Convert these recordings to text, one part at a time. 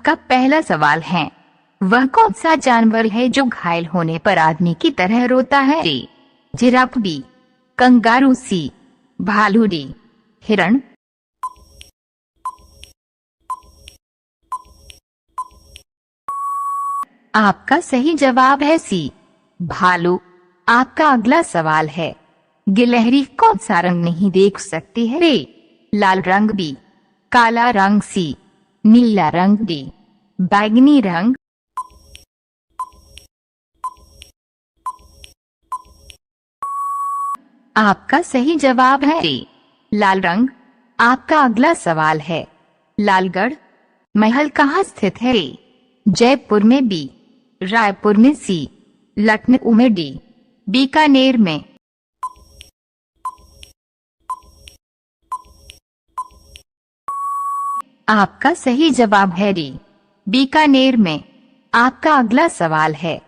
आपका पहला सवाल है, वह कौन सा जानवर है जो घायल होने पर आदमी की तरह रोता है? ए जिराफ, बी कंगारू, सी भालू, डी हिरण। आपका सही जवाब है सी भालू। आपका अगला सवाल है, गिलहरी कौन सा रंग नहीं देख सकती है? ए लाल रंग, बी काला रंग, सी नीला रंग, डी बैंगनी रंग। आपका सही जवाब है ए लाल रंग। आपका अगला सवाल है, लालगढ़ महल कहाँ स्थित है? ए जयपुर में, बी रायपुर में, सी लखनऊ में, डी बीकानेर में। आपका सही जवाब है डी बीकानेर में। आपका अगला सवाल है,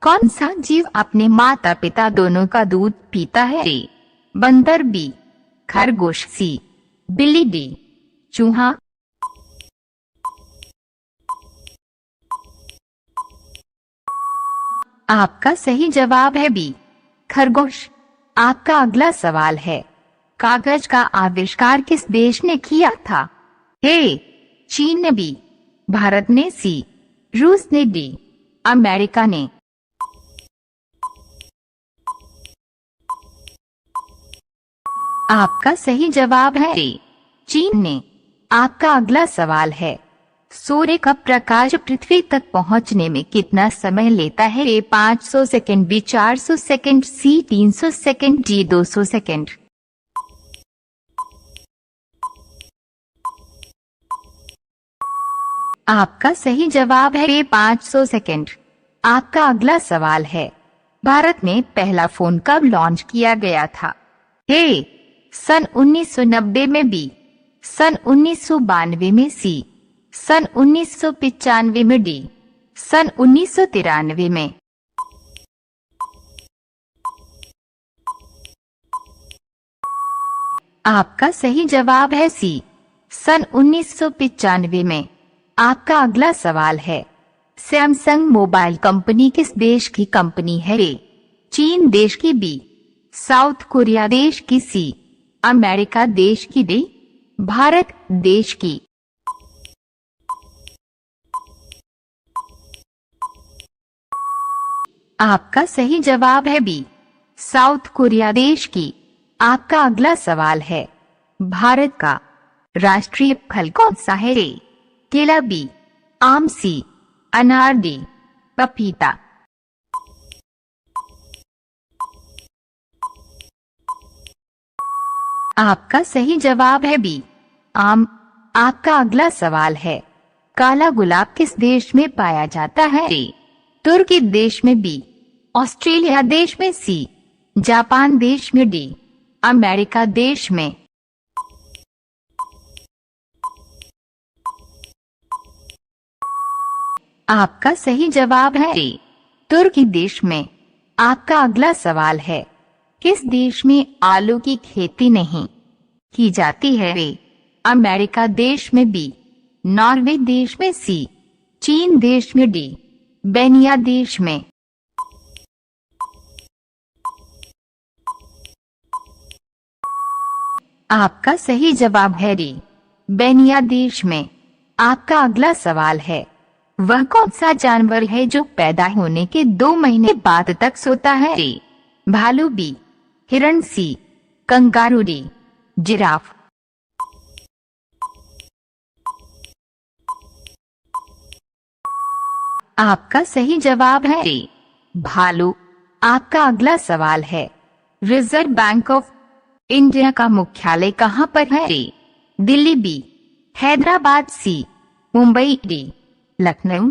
कौन सा जीव अपने माता पिता दोनों का दूध पीता है? ए बंदर, बी खरगोश, सी बिल्ली, डी चूहा। आपका सही जवाब है बी खरगोश। आपका अगला सवाल है, कागज का आविष्कार किस देश ने किया था? ए चीन ने, बी भारत ने, सी रूस ने, डी अमेरिका ने। आपका सही जवाब है ए चीन ने। आपका अगला सवाल है, सूर्य का प्रकाश पृथ्वी तक पहुंचने में कितना समय लेता है? ए 500 सेकंड, बी 400 सेकंड, सी 300 सेकंड, डी 200 सेकंड। आपका सही जवाब है ए 500 सेकंड। आपका अगला सवाल है, भारत में पहला फोन कब लॉन्च किया गया था? ए सन 1990 में, बी सन 1992 में, सी सन 1995 में, डी सन 1993 में। आपका सही जवाब है सी सन 1995 में। आपका अगला सवाल है, सैमसंग मोबाइल कंपनी किस देश की कंपनी है? ए चीन देश की, बी साउथ कोरिया देश की, सी अमेरिका देश की, डी भारत देश की। आपका सही जवाब है बी साउथ कोरिया देश की। आपका अगला सवाल है, भारत का राष्ट्रीय फल कौन सा है? ए केला, बी आम, सी अनार, डी पपीता। आपका सही जवाब है बी आम। आपका अगला सवाल है, काला गुलाब किस देश में पाया जाता है? ए तुर्की देश में, बी ऑस्ट्रेलिया देश में, सी जापान देश में, डी अमेरिका देश में। आपका सही जवाब है ए तुर्की देश में। आपका अगला सवाल है, किस देश में आलू की खेती नहीं की जाती है? ए अमेरिका देश में, बी नॉर्वे देश में, सी चीन देश में, डी बेनिया देश में। आपका सही जवाब है डी बेनिया देश में। आपका अगला सवाल है, वह कौन सा जानवर है जो पैदा होने के 2 महीने बाद तक सोता है? ए भालू, बी हिरण, सी कंगारू, डी जिराफ। आपका सही जवाब है ए भालू। आपका अगला सवाल है, रिजर्व बैंक ऑफ इंडिया का मुख्यालय कहां पर है? ए दिल्ली, बी हैदराबाद, सी मुंबई, डी लखनऊ।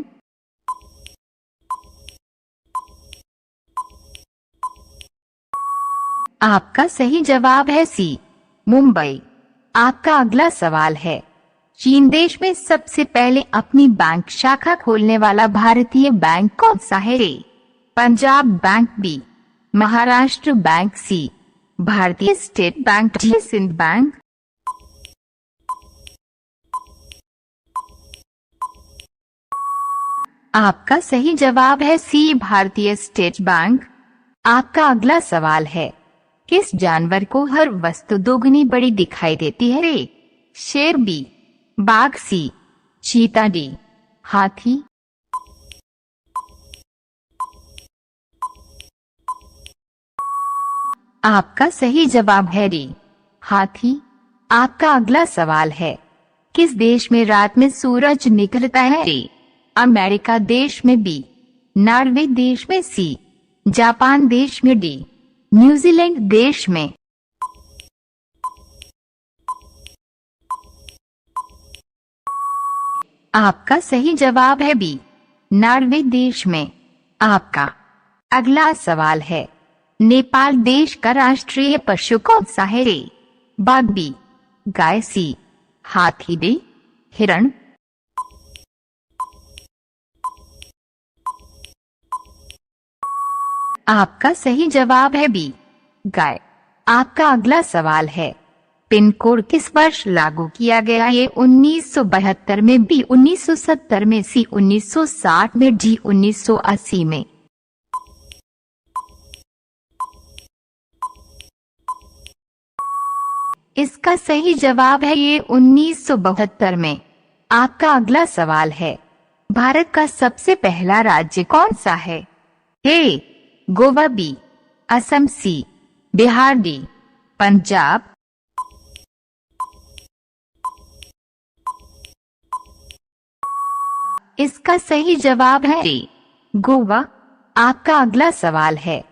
आपका सही जवाब है सी मुंबई। आपका अगला सवाल है, चीन देश में सबसे पहले अपनी बैंक शाखा खोलने वाला भारतीय बैंक कौन सा है? A Punjab bank, B Maharashtra bank, C Bharatiya state bank, D Sindh bank. आपका सही जवाब है सी, भारतीय स्टेट बैंक। आपका अगला सवाल है, किस जानवर को हर वस्तु दोगुनी बड़ी दिखाई देती है? ए शेर, बी बाघ, सी चीता, डी हाथी। आपका सही जवाब है डी हाथी। आपका अगला सवाल है, किस देश में रात में सूरज निकलता है? ए अमेरिका देश में, बी नॉर्वे देश में, सी जापान देश में, डी न्यूजीलैंड देश में। आपका सही जवाब है बी नॉर्वे देश में। आपका अगला सवाल है, नेपाल देश का राष्ट्रीय पशु कौन सा है? ए बाघ, बी गाय, सी हाथी, डी हिरण। आपका सही जवाब है बी गाय। आपका अगला सवाल है, पिन कोड किस वर्ष लागू किया गया? ये 1972 में, बी 1970 में, सी 1960 में, डी 1980 में। इसका सही जवाब है ये 1972 में। आपका अगला सवाल है, भारत का सबसे पहला राज्य कौन सा है? ए गोवा, बी असम, सी बिहार, डी पंजाब। इसका सही जवाब है डी गोवा। आपका अगला सवाल है,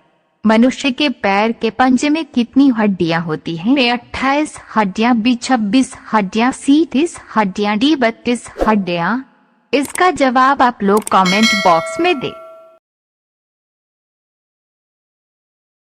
मनुष्य के पैर के पंजे में कितनी हड्डियां होती हैं? ए 28 हड्डियां, बी 26 हड्डियां, सी 30 हड्डियां, डी 32 हड्डियां। इसका जवाब आप लोग कमेंट बॉक्स में दें।